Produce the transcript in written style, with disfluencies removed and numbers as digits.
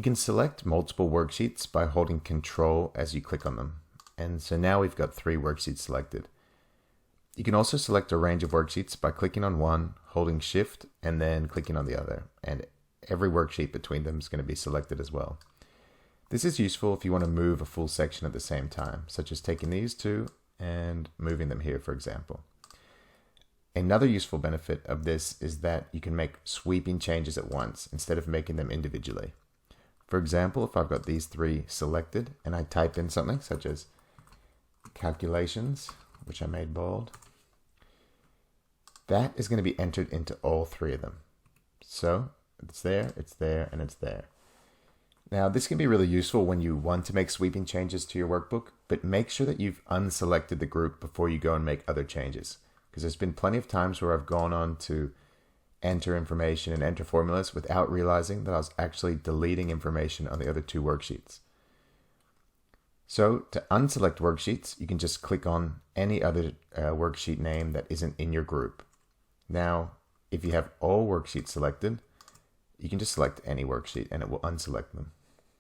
You can select multiple worksheets by holding Control as you click on them. And so now we've got 3 worksheets selected. You can also select a range of worksheets by clicking on one, holding Shift, and then clicking on the other. And every worksheet between them is going to be selected as well. This is useful if you want to move a full section at the same time, such as taking these two and moving them here, for example. Another useful benefit of this is that you can make sweeping changes at once instead of making them individually. For example, if I've got these 3 selected and I type in something such as calculations, which I made bold, that is going to be entered into all 3 of them. So it's there, and it's there. Now, this can be really useful when you want to make sweeping changes to your workbook, but make sure that you've unselected the group before you go and make other changes. Because there's been plenty of times where I've gone on to enter information and enter formulas without realizing that I was actually deleting information on the other 2 worksheets. So to unselect worksheets, you can just click on any other worksheet name that isn't in your group. Now, if you have all worksheets selected, you can just select any worksheet and it will unselect them.